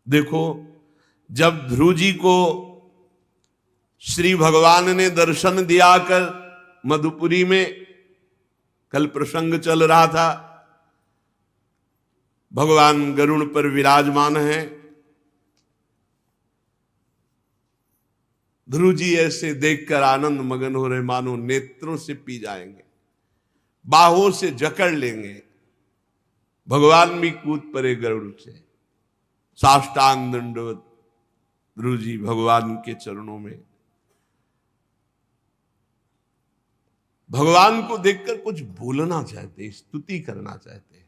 देखो, जब ध्रुव जी को श्री भगवान ने दर्शन दिया कर मधुपुरी में, कल प्रसंग चल रहा था, भगवान गरुड़ पर विराजमान हैं। ध्रुव जी ऐसे देखकर आनंद मगन हो रहे, मानो नेत्रों से पी जाएंगे, बाहों से जकड़ लेंगे। भगवान भी कूद पड़े गरुड़ से, साष्टांग दंडवत ध्रुव जी भगवान के चरणों में। भगवान को देखकर कुछ बोलना चाहते, स्तुति करना चाहते,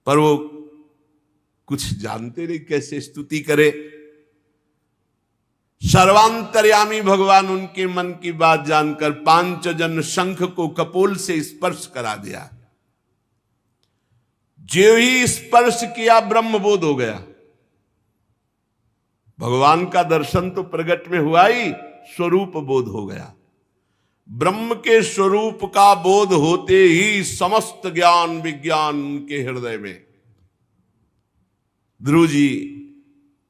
पर वो कुछ जानते नहीं कैसे स्तुति करे। सर्वांतर्यामी भगवान उनके मन की बात जानकर पांचजन शंख को कपोल से स्पर्श करा दिया। जो ही स्पर्श किया ब्रह्मबोध हो गया। भगवान का दर्शन तो प्रगट में हुआ ही, स्वरूप बोध हो गया। ब्रह्म के स्वरूप का बोध होते ही समस्त ज्ञान विज्ञान उनके हृदय में। ध्रुव जी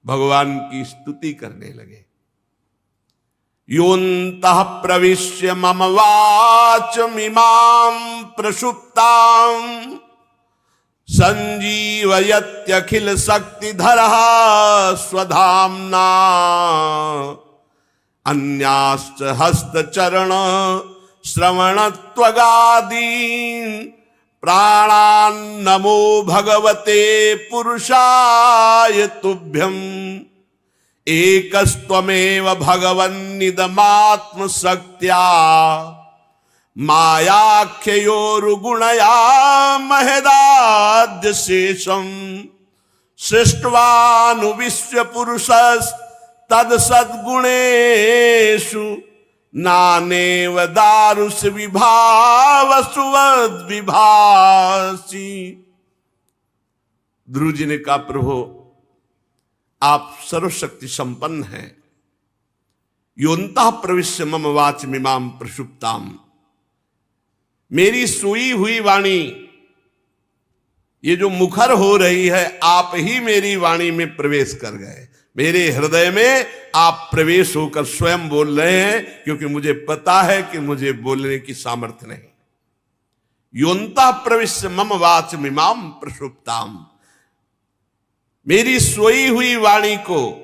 भगवान की स्तुति करने लगे। योऽन्तः प्रविश्य मम वाचमिमां प्रसुप्तां संजीवयत्यखिल शक्तिधरः स्वधाम्ना अन्याश्च हस्तचरण श्रवणत्वगादीन् प्राणान्नमो भगवते पुरुषाय तुभ्यम् एकस्त्वमेव भगवन्निदमात्मशक्त्या मायाख्ययोरुगुणया महदाद्य शेषम् सृष्ट्वानुविश्वपुरुषस्तद्सद्गुणेषु नानेव दारुष विभावसुवद् विभासि। ध्रुव जी ने कहा, प्रभु आप सर्वशक्ति संपन्न हैं। योऽन्तः प्रविश्य मम वाचमिमां प्रसुप्ताम्, मेरी सोई हुई वाणी, ये जो मुखर हो रही है, आप ही मेरी वाणी में प्रवेश कर गए। मेरे हृदय में आप प्रवेश होकर स्वयं बोल रहे हैं, क्योंकि मुझे पता है कि मुझे बोलने की सामर्थ्य नहीं। योऽन्तः प्रविश्य मम वाचमिमां प्रसुप्ताम्, मेरी सोई हुई वाणी को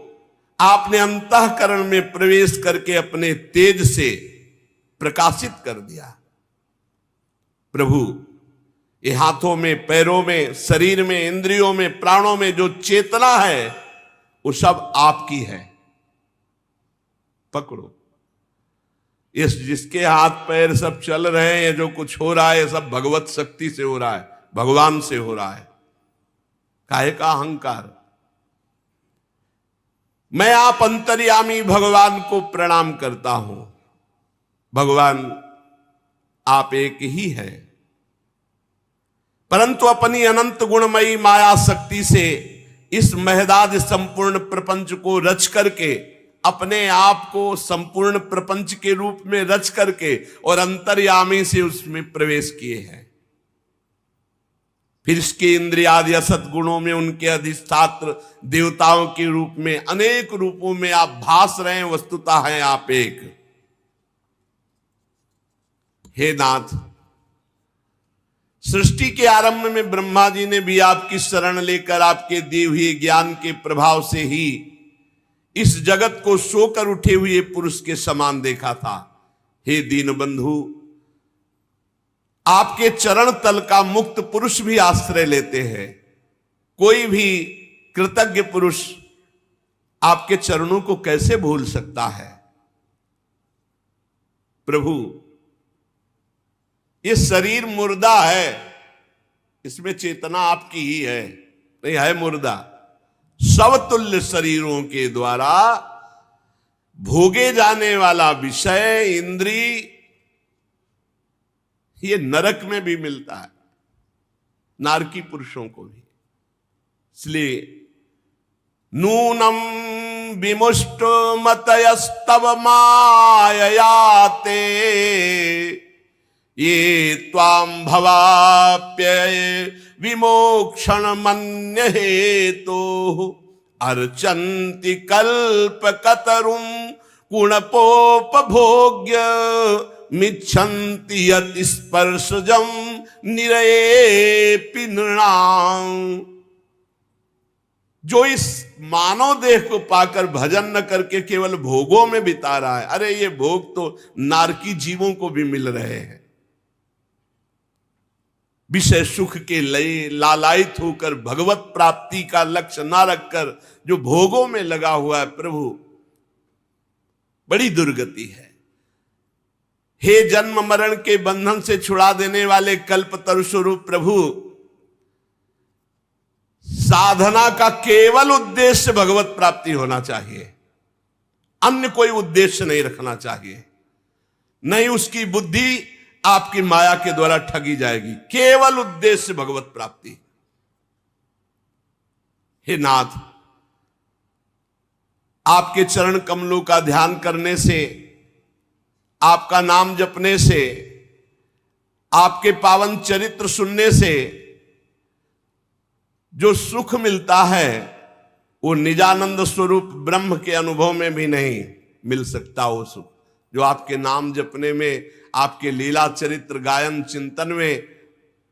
आपने अंतःकरण में प्रवेश करके अपने तेज से प्रकाशित कर दिया। प्रभु, ये हाथों में, पैरों में, शरीर में, इंद्रियों में, प्राणों में जो चेतना है वो सब आपकी है। पकड़ो इस, जिसके हाथ पैर सब चल रहे हैं, जो कुछ हो रहा है, सब भगवत शक्ति से हो रहा है, भगवान से हो रहा है। काहे का अहंकार। मैं आप अंतर्यामी भगवान को प्रणाम करता हूं। भगवान आप एक ही है, परंतु अपनी अनंत गुणमयी माया शक्ति से इस महदाद संपूर्ण प्रपंच को रच करके, अपने आप को संपूर्ण प्रपंच के रूप में रच करके और अंतर्यामी से उसमें प्रवेश किए हैं। फिर इसके इंद्रियादि असत गुणों में उनके अधिष्ठात्र देवताओं के रूप में अनेक रूपों में आप भास रहे हैं। वस्तुतः हैं आप एक। हे नाथ, सृष्टि के आरंभ में ब्रह्मा जी ने भी आपकी शरण लेकर आपके दिए हुए ज्ञान के प्रभाव से ही इस जगत को सोकर उठे हुए पुरुष के समान देखा था। हे दीन बंधु, आपके चरण तल का मुक्त पुरुष भी आश्रय लेते हैं। कोई भी कृतज्ञ पुरुष आपके चरणों को कैसे भूल सकता है। प्रभु, ये शरीर मुर्दा है, इसमें चेतना आपकी ही है, नहीं है मुर्दा। समतुल्य शरीरों के द्वारा भोगे जाने वाला विषय, इंद्री, ये नरक में भी मिलता है, नारकी पुरुषों को भी। इसलिए नूनम विमुष्ट मतयस्तव माययाते ये त्वां भवाप्य विमोक्षण मन्य हेतो अर्चन्ति कल्प कतरुम कुणपोपभोग्य मिच्छन्ति यति स्पर्शजम निरयेपि नृणां। जो इस मानव देह को पाकर भजन न करके केवल भोगों में बिता रहा है, अरे ये भोग तो नारकी जीवों को भी मिल रहे हैं। विषय सुख के लिए लालायित होकर भगवत प्राप्ति का लक्ष्य ना रखकर जो भोगों में लगा हुआ है, प्रभु बड़ी दुर्गति है। हे जन्म मरण के बंधन से छुड़ा देने वाले कल्पतरु स्वरूप प्रभु, साधना का केवल उद्देश्य भगवत प्राप्ति होना चाहिए, अन्य कोई उद्देश्य नहीं रखना चाहिए। नहीं उसकी बुद्धि आपकी माया के द्वारा ठगी जाएगी, केवल उद्देश्य भगवत प्राप्ति। हे नाथ, आपके चरण कमलों का ध्यान करने से, आपका नाम जपने से, आपके पावन चरित्र सुनने से जो सुख मिलता है वो निजानंद स्वरूप ब्रह्म के अनुभव में भी नहीं मिल सकता। वो सुख जो आपके नाम जपने में, आपके लीला चरित्र गायन चिंतन में,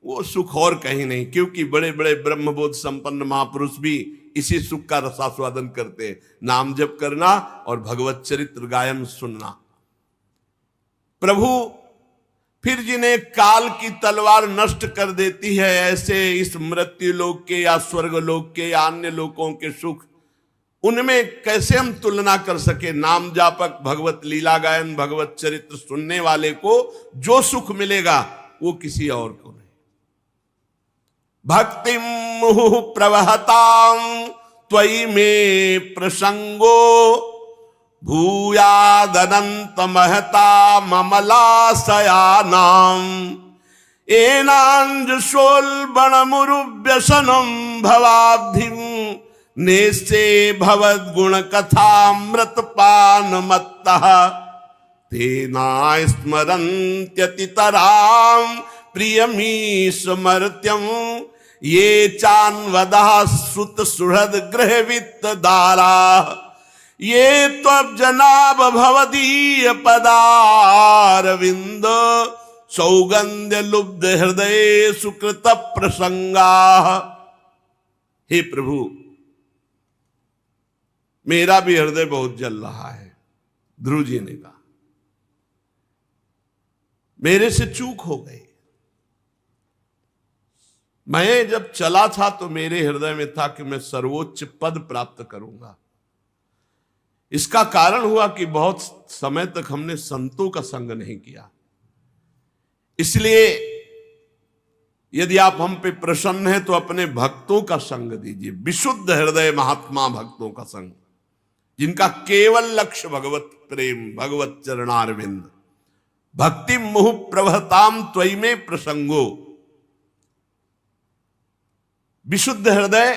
वो सुख और कहीं नहीं। क्योंकि बड़े बड़े ब्रह्मबोध संपन्न महापुरुष भी इसी सुख का रसास्वादन करते हैं, नाम जप करना और भगवत चरित्र गायन सुनना। प्रभु फिर जिन्हें काल की तलवार नष्ट कर देती है, ऐसे इस मृत्यु लोक के या स्वर्ग लोक के या अन्य लोकों के सुख, उनमें कैसे हम तुलना कर सके। नाम जापक, भगवत लीला गायन, भगवत चरित्र सुनने वाले को जो सुख मिलेगा वो किसी और को नहीं। भक्तिम मुहुः प्रवहतां त्वयि मे प्रसंगो भूयादनंत महता ममलाशयानां एनांजुषोल्बणमुरुव्यसनं भवाब्धिं नेस्ते भवद्गुण कथामृत पानमत्तः तेना स्मरन्त्यतितरां प्रियमीशमर्त्यं ये चान्वदः श्रुत सुहृद गृह वित्त दारा ये त्वब्जनाभ भवदीय पदारविंद सौगंध्य लुब्ध हृदय सुकृत प्रसंगा। हे प्रभु, मेरा भी हृदय बहुत जल रहा है। ध्रुव जी ने कहा मेरे से चूक हो गई। मैं जब चला था तो मेरे हृदय में था कि मैं सर्वोच्च पद प्राप्त करूंगा। इसका कारण हुआ कि बहुत समय तक हमने संतों का संग नहीं किया। इसलिए यदि आप हम पे प्रसन्न हैं तो अपने भक्तों का संग दीजिए, विशुद्ध हृदय महात्मा भक्तों का संग, जिनका केवल लक्ष्य भगवत प्रेम, भगवत चरणारविंद। भक्ति मुहुः प्रवहतां त्वयि मे प्रसंगो। विशुद्ध हृदय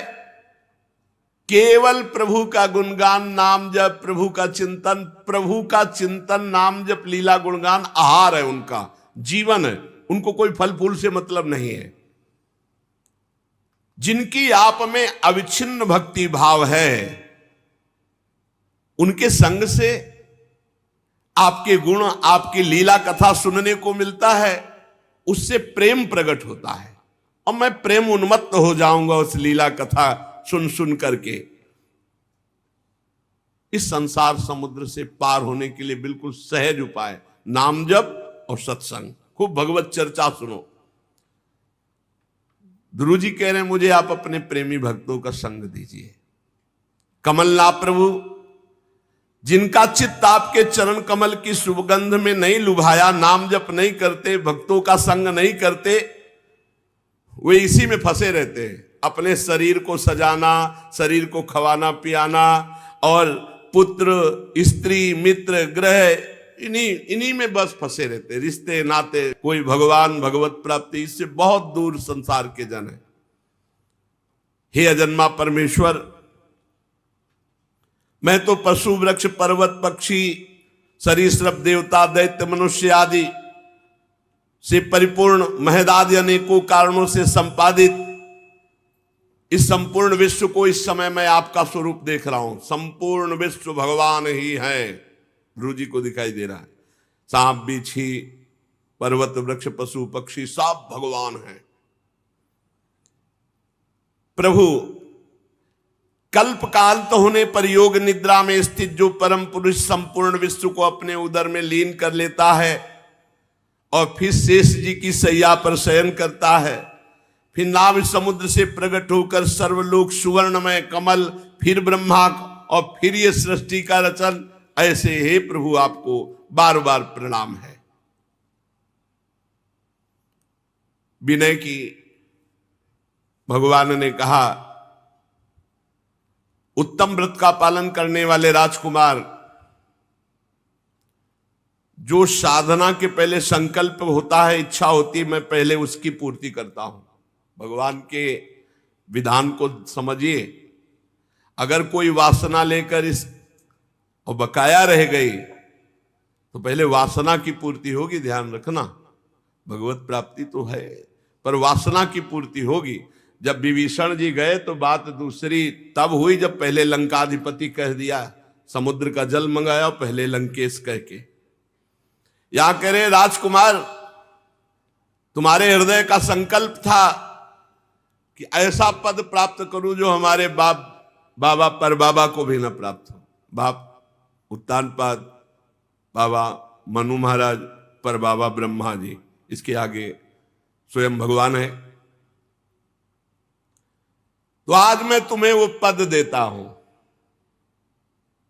केवल प्रभु का गुणगान, नाम जप, प्रभु का चिंतन, नाम जप, लीला गुणगान आहार है, उनका जीवन है। उनको कोई फल फूल से मतलब नहीं है। जिनकी आप में अविच्छिन्न भक्ति भाव है, उनके संग से आपके गुण, आपकी लीला कथा सुनने को मिलता है, उससे प्रेम प्रकट होता है। और मैं प्रेम उन्मत्त हो जाऊंगा उस लीला कथा सुन सुन करके। इस संसार समुद्र से पार होने के लिए बिल्कुल सहज उपाय नाम जप और सत्संग। खूब भगवत चर्चा सुनो। ध्रुव जी कह रहे हैं मुझे आप अपने प्रेमी भक्तों का संग दीजिए। कमलनाथ प्रभु, जिनका चित्त आपके चरण कमल की सुगंध में नहीं लुभाया, नाम जप नहीं करते, भक्तों का संग नहीं करते, वे इसी में फंसे रहते हैं। अपने शरीर को सजाना, शरीर को खवाना पियाना, और पुत्र, स्त्री, मित्र, ग्रह, इन्हीं में बस फंसे रहते। रिश्ते नाते, कोई भगवान भगवत प्राप्ति, इससे बहुत दूर संसार के जन है। हे अजन्मा परमेश्वर, मैं तो पशु, वृक्ष, पर्वत, पक्षी, सरीसृप, देवता, दैत्य, मनुष्य आदि से परिपूर्ण महदादि अनेकों कारणों से संपादित इस संपूर्ण विश्व को इस समय मैं आपका स्वरूप देख रहा हूं। संपूर्ण विश्व भगवान ही है। ध्रुव जी को दिखाई दे रहा है। सांप बिच्छी पर्वत वृक्ष पशु पक्षी सब भगवान हैं। प्रभु कल्पकांत होने पर योग निद्रा में स्थित जो परम पुरुष संपूर्ण विश्व को अपने उदर में लीन कर लेता है और फिर शेष जी की सैया पर शयन करता है, फिर नाभ समुद्र से प्रकट होकर सर्वलोक सुवर्णमय कमल, फिर ब्रह्मा और फिर ये सृष्टि का रचन, ऐसे हे प्रभु आपको बार बार प्रणाम है। विनय की भगवान ने कहा, उत्तम व्रत का पालन करने वाले राजकुमार, जो साधना के पहले संकल्प होता है, इच्छा होती है, मैं पहले उसकी पूर्ति करता हूं। भगवान के विधान को समझिए। अगर कोई वासना लेकर इस और बकाया रह गई तो पहले वासना की पूर्ति होगी। ध्यान रखना, भगवत प्राप्ति तो है पर वासना की पूर्ति होगी। जब विभीषण जी गए तो बात दूसरी तब हुई जब पहले लंकाधिपति कह दिया, समुद्र का जल मंगाया, पहले लंकेश कह के। यहां कह रहे राजकुमार, तुम्हारे हृदय का संकल्प था कि ऐसा पद प्राप्त करूं जो हमारे बाबा पर बाबा को भी न प्राप्त हो। बाप उत्तानपाद, बाबा मनु महाराज, पर बाबा ब्रह्मा जी, इसके आगे स्वयं भगवान है। तो आज मैं तुम्हें वो पद देता हूं,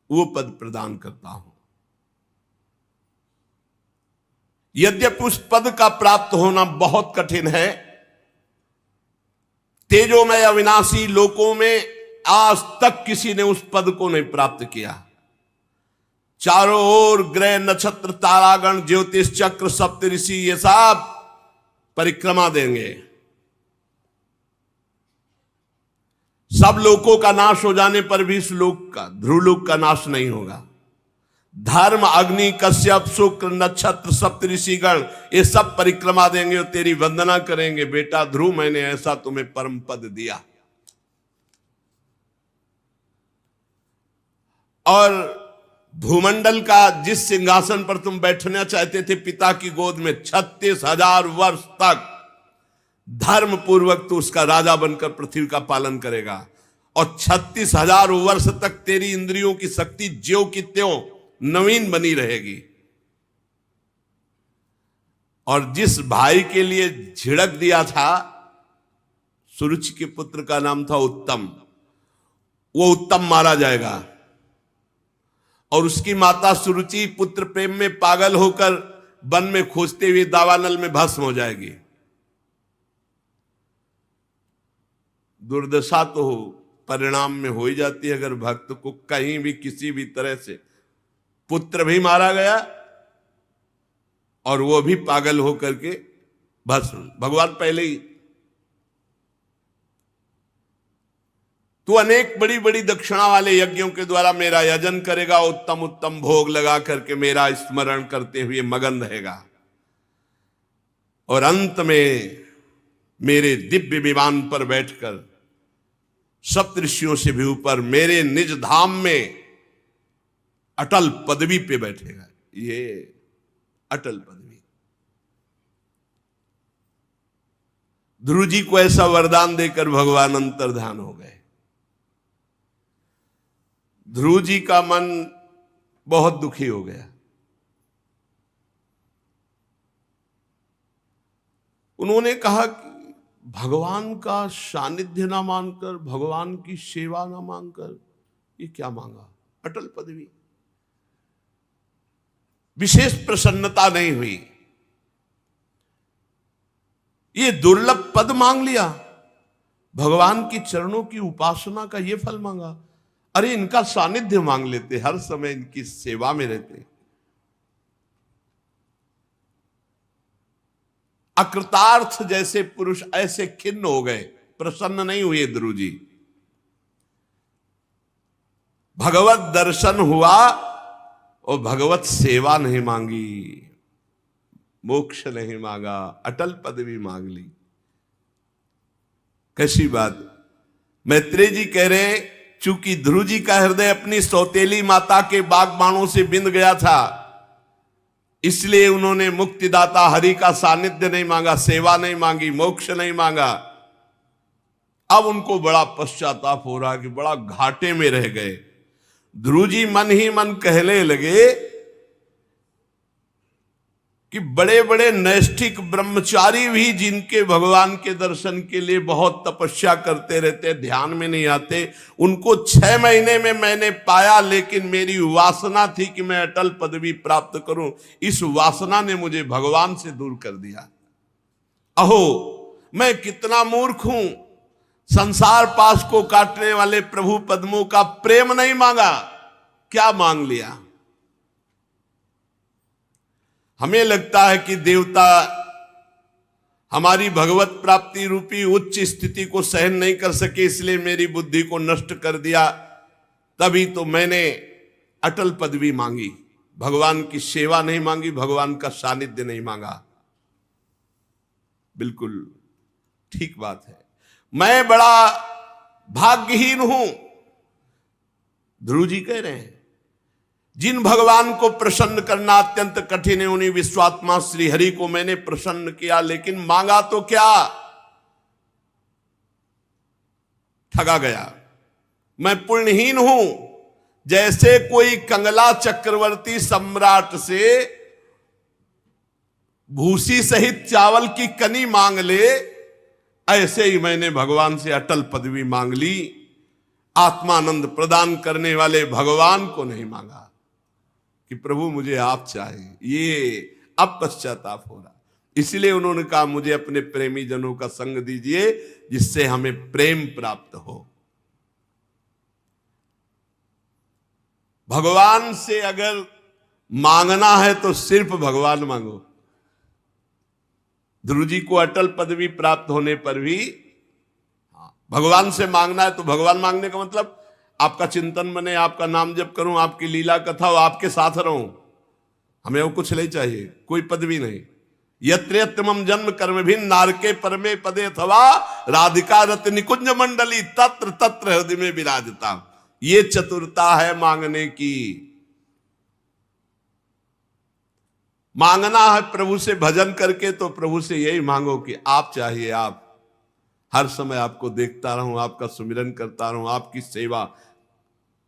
वो पद प्रदान करता हूं। यद्यपि उस पद का प्राप्त होना बहुत कठिन है। तेजोमय अविनाशी लोकों में आज तक किसी ने उस पद को नहीं प्राप्त किया। चारों ओर ग्रह नक्षत्र तारागण ज्योतिष चक्र सप्तऋषि ये सब परिक्रमा देंगे, सब लोकों का नाश हो जाने पर भी इस लोक का, ध्रुवलोक का नाश नहीं होगा। धर्म अग्नि कश्यप शुक्र नक्षत्र सप्तऋषिगण ये सब परिक्रमा देंगे और तेरी वंदना करेंगे। बेटा ध्रुव, मैंने ऐसा तुम्हें परम पद दिया। और भूमंडल का जिस सिंहासन पर तुम बैठना चाहते थे पिता की गोद में, 36,000 वर्ष तक धर्म पूर्वक तू उसका राजा बनकर पृथ्वी का पालन करेगा। और 36,000 वर्ष तक तेरी इंद्रियों की शक्ति ज्यों की त्यों नवीन बनी रहेगी। और जिस भाई के लिए झिड़क दिया था, सुरुचि के पुत्र का नाम था उत्तम, वो उत्तम मारा जाएगा। और उसकी माता सुरुचि पुत्र प्रेम में पागल होकर वन में खोजते हुए दावानल में भस्म हो जाएगी। दुर्दशा तो परिणाम में हो ही जाती है अगर भक्त को कहीं भी किसी भी तरह से पुत्र भी मारा गया और वो भी पागल होकर के भस्म। भगवान पहले ही तू अनेक बड़ी बड़ी दक्षिणा वाले यज्ञों के द्वारा मेरा यजन करेगा, उत्तम उत्तम भोग लगा करके मेरा स्मरण करते हुए मगन रहेगा। और अंत में मेरे दिव्य विमान पर बैठकर सप्तऋषियों से भी ऊपर मेरे निज धाम में अटल पदवी पे बैठेगा। ये अटल पदवी। ध्रुव जी को ऐसा वरदान देकर भगवान अंतर्धान हो गए। ध्रुव जी का मन बहुत दुखी हो गया। उन्होंने कहा कि भगवान का सानिध्य ना मानकर, भगवान की सेवा ना मांगकर ये क्या मांगा? अटल पदवी। विशेष प्रसन्नता नहीं हुई, ये दुर्लभ पद मांग लिया, भगवान की चरणों की उपासना का ये फल मांगा। अरे इनका सानिध्य मांग लेते, हर समय इनकी सेवा में रहते। अकृतार्थ जैसे पुरुष ऐसे खिन्न हो गए, प्रसन्न नहीं हुए ध्रुव जी। भगवत दर्शन हुआ और भगवत सेवा नहीं मांगी, मोक्ष नहीं मांगा, अटल पदवी मांग ली। कैसी बात! मैत्रेय जी कह रहे हैं, चूंकि ध्रुव जी का हृदय अपनी सौतेली माता के बागबाणों से बिंद गया था, इसलिए उन्होंने मुक्तिदाता हरि का सानिध्य नहीं मांगा, सेवा नहीं मांगी, मोक्ष नहीं मांगा। अब उनको बड़ा पश्चाताप हो रहा कि बड़ा घाटे में रह गए। ध्रुव जी मन ही मन कहने लगे कि बड़े बड़े नैष्ठिक ब्रह्मचारी भी जिनके भगवान के दर्शन के लिए बहुत तपस्या करते रहते, ध्यान में नहीं आते, उनको 6 महीने में मैंने पाया, लेकिन मेरी वासना थी कि मैं अटल पदवी प्राप्त करूं, इस वासना ने मुझे भगवान से दूर कर दिया। अहो मैं कितना मूर्ख हूं, संसार पास को काटने वाले प्रभु पद्मों का प्रेम नहीं मांगा, क्या मांग लिया। हमें लगता है कि देवता हमारी भगवत प्राप्ति रूपी उच्च स्थिति को सहन नहीं कर सके, इसलिए मेरी बुद्धि को नष्ट कर दिया, तभी तो मैंने अटल पदवी मांगी, भगवान की सेवा नहीं मांगी, भगवान का सानिध्य नहीं मांगा। बिल्कुल ठीक बात है, मैं बड़ा भाग्यहीन हूं। ध्रुव जी कह रहे हैं, जिन भगवान को प्रसन्न करना अत्यंत कठिन है, उन्हीं विश्वात्मा श्री हरि को मैंने प्रसन्न किया, लेकिन मांगा तो क्या, ठगा गया। मैं पुण्यहीन हूं। जैसे कोई कंगला चक्रवर्ती सम्राट से भूसी सहित चावल की कनी मांग ले, ऐसे ही मैंने भगवान से अटल पदवी मांग ली। आत्मानंद प्रदान करने वाले भगवान को नहीं मांगा कि प्रभु मुझे आप चाहिए, ये अब पश्चाताप हो रहा। इसलिए उन्होंने कहा मुझे अपने प्रेमी जनों का संग दीजिए, जिससे हमें प्रेम प्राप्त हो। भगवान से अगर मांगना है तो सिर्फ भगवान मांगो। ध्रुव जी को अटल पदवी प्राप्त होने पर भी भगवान से मांगना है, तो भगवान मांगने का मतलब आपका चिंतन बने, आपका नाम जप करूं, आपकी लीला कथा हो, आपके साथ रहूं। हमें वो कुछ नहीं चाहिए, कोई पदवी नहीं। यत्र यत्र मम जन्म कर्म भिन्न नारके परमे पदे अथवा राधिका रत निकुंज मंडली तत्र तत्र हृदय में विराजता। ये चतुरता है मांगने की। मांगना है प्रभु से भजन करके, तो प्रभु से यही मांगो कि आप चाहिए, आप हर समय आपको देखता रहूं, आपका सुमिरन करता रहूं, आपकी सेवा।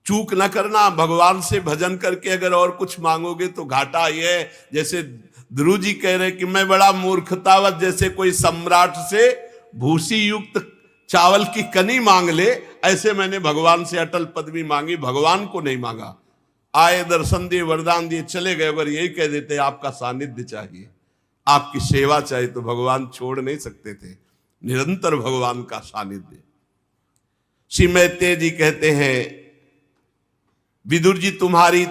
चूक न करना, भगवान से भजन करके अगर और कुछ मांगोगे तो घाटा ये है। जैसे ध्रुव जी कह रहे कि मैं बड़ा मूर्खतावत, जैसे कोई सम्राट से भूसी युक्त चावल की कनी मांग ले, ऐसे मैंने भगवान से अटल पदवी मांगी, भगवान को नहीं मांगा। आए, दर्शन दिए, वरदान दिए, चले गए। अगर यही कह देते आपका सानिध्य चाहिए, आपकी सेवा चाहिए, तो भगवान छोड़ नहीं सकते थे। निरंतर भगवान का सानिध्य। श्री मैत्रेय जी कहते हैं, विदुर जी तुम्हारी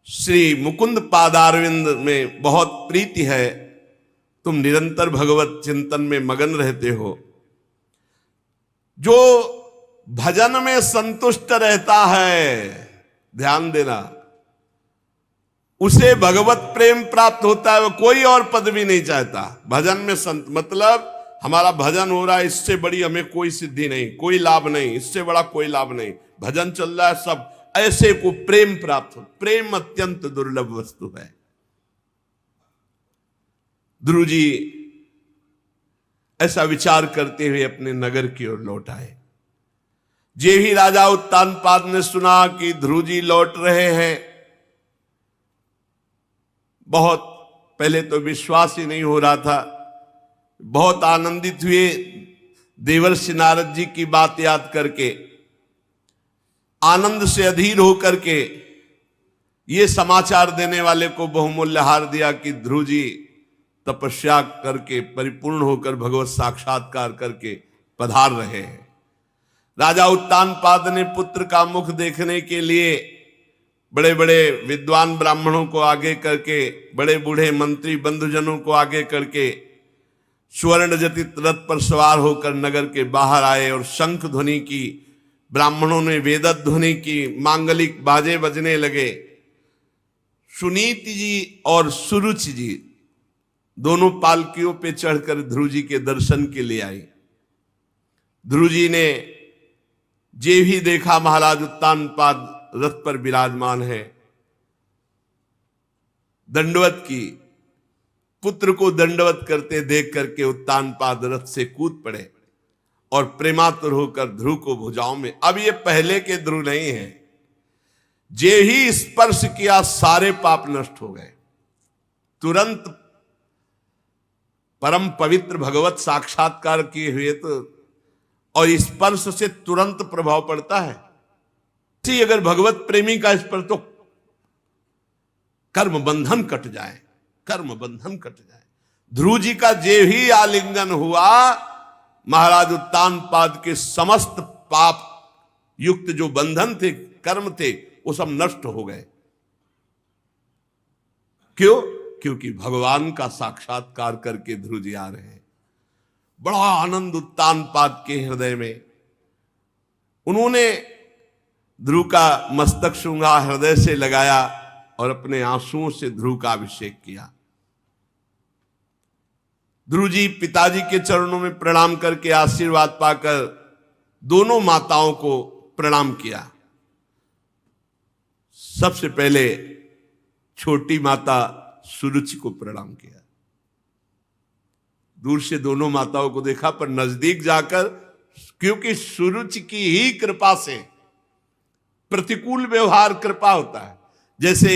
श्री मुकुंद पादारविंद में बहुत प्रीति है, तुम निरंतर भगवत चिंतन में मगन रहते हो। जो भजन में संतुष्ट रहता है, ध्यान देना, उसे भगवत प्रेम प्राप्त होता है, वो कोई और पदवी नहीं चाहता। भजन में मतलब हमारा भजन हो रहा है, इससे बड़ी हमें कोई सिद्धि नहीं, कोई लाभ नहीं, इससे बड़ा कोई लाभ नहीं। भजन चल रहा है, सब ऐसे को प्रेम प्राप्त हो। प्रेम अत्यंत दुर्लभ वस्तु है। ध्रुव जी ऐसा विचार करते हुए अपने नगर की ओर लौट आए। जे ही राजा उत्तानपाद ने सुना कि ध्रुव जी लौट रहे हैं, बहुत पहले तो विश्वास ही नहीं हो रहा था, बहुत आनंदित हुए देवर्षि नारद जी की बात याद करके। आनंद से अधीर होकर के ये समाचार देने वाले को बहुमूल्य हार दिया कि ध्रुव जी तपस्या करके परिपूर्ण होकर भगवत साक्षात्कार करके पधार रहे हैं। राजा उत्तानपाद ने पुत्र का मुख देखने के लिए बड़े बड़े विद्वान ब्राह्मणों को आगे करके, बड़े बूढ़े मंत्री बंधुजनों को आगे करके स्वर्ण जटित रथ पर सवार होकर नगर के बाहर आए और शंख ध्वनि की, ब्राह्मणों ने वेदत ध्वनि की, मांगलिक बाजे बजने लगे। सुनीति जी और सुरुचि जी दोनों पालकियों पे चढ़कर ध्रुव जी के दर्शन के लिए आई। ध्रुव जी ने जे भी देखा महाराज उत्तानपाद रथ पर विराजमान है, दंडवत की। पुत्र को दंडवत करते देख करके उत्तानपाद रथ से कूद पड़े और प्रेमातुर होकर ध्रुव को भुजाओं में, अब ये पहले के ध्रुव नहीं है, जे ही स्पर्श किया सारे पाप नष्ट हो गए। तुरंत परम पवित्र भगवत साक्षात्कार किए हुए तो और स्पर्श से तुरंत प्रभाव पड़ता है। ठीक अगर भगवत प्रेमी का स्पर्श तो कर्म बंधन कट जाए, कर्म बंधन कट जाए। ध्रुव जी का जे ही आलिंगन हुआ, महाराज उत्तानपाद के समस्त पाप युक्त जो बंधन थे, कर्म थे, वो सब नष्ट हो गए। क्यों? क्योंकि भगवान का साक्षात्कार करके ध्रुव जी आ रहे हैं। बड़ा आनंद उत्तानपाद के हृदय में। उन्होंने ध्रुव का मस्तक शुंगा हृदय से लगाया और अपने आंसुओं से ध्रुव का अभिषेक किया। ध्रुव जी पिताजी के चरणों में प्रणाम करके आशीर्वाद पाकर दोनों माताओं को प्रणाम किया। सबसे पहले छोटी माता सुरुचि को प्रणाम किया। दूर से दोनों माताओं को देखा, पर नजदीक जाकर, क्योंकि सुरुचि की ही कृपा से प्रतिकूल व्यवहार कृपा होता है। जैसे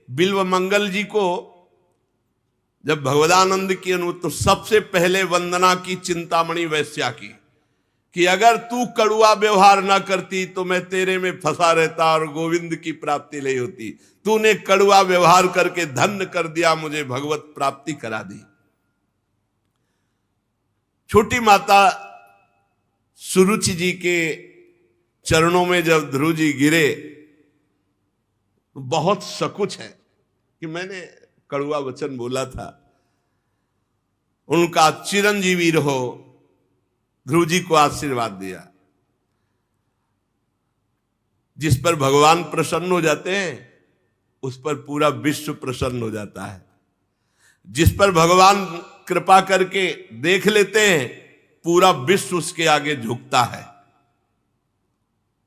बिल्व मंगल जी को जब भगवदानंद की तो सबसे पहले वंदना की चिंतामणि वैश्या की कि अगर तू कड़ुआ व्यवहार ना करती तो मैं तेरे में फंसा रहता और गोविंद की प्राप्ति नहीं होती। तूने कड़ुआ व्यवहार करके धन्य कर दिया, मुझे भगवत प्राप्ति करा दी। छोटी माता सुरुचि जी के चरणों में जब ध्रुव जी गिरे तो बहुत सकुच है कि मैंने कड़ुआ वचन बोला था। उनका चिरंजीवी रहो, ध्रुव जी को आशीर्वाद दिया। जिस पर भगवान प्रसन्न हो जाते हैं उस पर पूरा विश्व प्रसन्न हो जाता है। जिस पर भगवान कृपा करके देख लेते हैं पूरा विश्व उसके आगे झुकता है।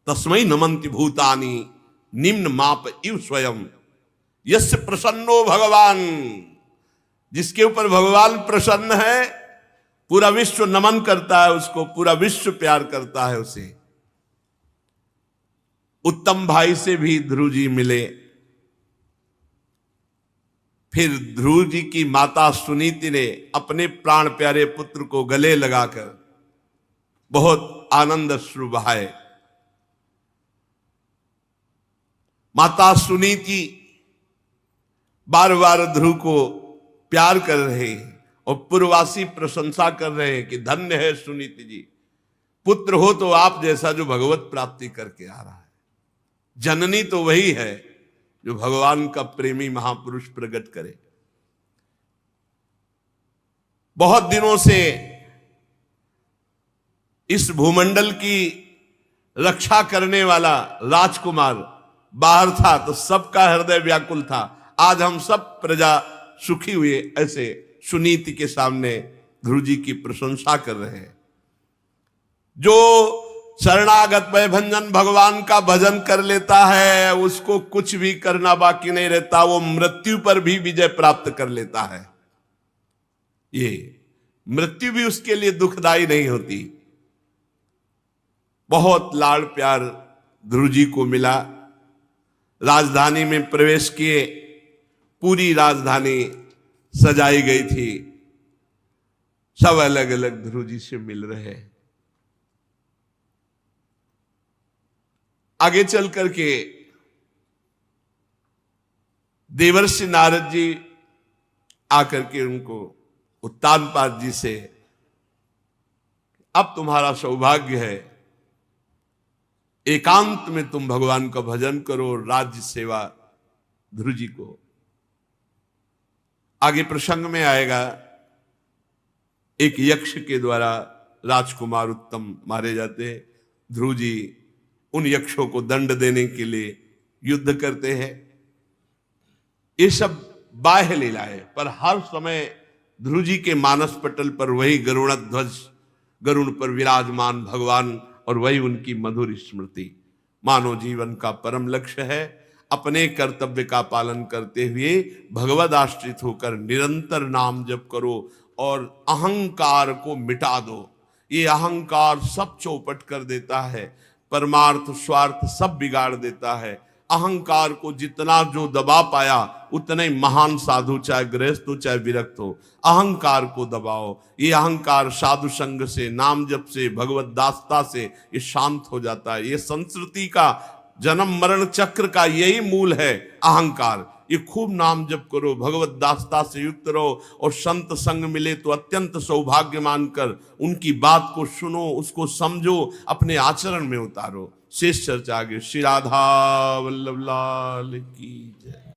तस्मै नमन्ति भूतानि निम्न माप इव स्वयं यस्य प्रसन्नो भगवान। जिसके ऊपर भगवान प्रसन्न है पूरा विश्व नमन करता है उसको, पूरा विश्व प्यार करता है उसे। उत्तम भाई से भी ध्रुव जी मिले। फिर ध्रुव जी की माता सुनीति ने अपने प्राण प्यारे पुत्र को गले लगाकर बहुत आनंद अश्रु बहाए। माता सुनीति बार बार ध्रुव को प्यार कर रहे हैं और पूर्ववासी प्रशंसा कर रहे हैं कि धन्य है सुनीति जी, पुत्र हो तो आप जैसा जो भगवत प्राप्ति करके आ रहा है। जननी तो वही है जो भगवान का प्रेमी महापुरुष प्रकट करे। बहुत दिनों से इस भूमंडल की रक्षा करने वाला राजकुमार बाहर था तो सबका हृदय व्याकुल था। आज हम सब प्रजा सुखी हुए ऐसे सुनीति के सामने ध्रुव जी की प्रशंसा कर रहे हैं। जो शरणागत भयभंजन भगवान का भजन कर लेता है उसको कुछ भी करना बाकी नहीं रहता, वो मृत्यु पर भी विजय प्राप्त कर लेता है। ये मृत्यु भी उसके लिए दुखदाई नहीं होती। बहुत लाड़ प्यार ध्रुव जी को मिला। राजधानी में प्रवेश किए, पूरी राजधानी सजाई गई थी, सब अलग अलग ध्रुव जी से मिल रहे हैं। आगे चल करके देवर्षि नारद जी आकर के उनको उत्तानपाद जी से, अब तुम्हारा सौभाग्य है, एकांत में तुम भगवान का भजन करो, राज्य सेवा ध्रुव जी को। आगे प्रसंग में आएगा एक यक्ष के द्वारा राजकुमार उत्तम मारे जाते हैं। ध्रुव जी उन यक्षों को दंड देने के लिए युद्ध करते हैं। ये सब बाह्य लीलाएं, पर हर समय ध्रुव जी के मानस पटल पर वही गरुड़ ध्वज, गरुड़ पर विराजमान भगवान और वही उनकी मधुर स्मृति। मानव जीवन का परम लक्ष्य है अपने कर्तव्य का पालन करते हुए भगवद आश्रित होकर निरंतर नाम जप करो और अहंकार को मिटा दो। ये अहंकार सब चौपट कर देता है, परमार्थ स्वार्थ सब बिगाड़ देता है। अहंकार को जितना जो दबा पाया उतने महान साधु, चाहे गृहस्थ हो चाहे विरक्त हो, अहंकार को दबाओ। ये अहंकार साधु संग से, नाम जप से, भगवत दासता से ये शांत हो जाता है। ये संस्कृति का जन्म मरण चक्र का यही मूल है, अहंकार। ये खूब नाम जप करो, भगवत दासता से युक्त रहो और संत संग मिले तो अत्यंत सौभाग्य मानकर उनकी बात को सुनो, उसको समझो, अपने आचरण में उतारो। शेष चर्चा आगे। श्री राधा वल्लभ लाल की जय।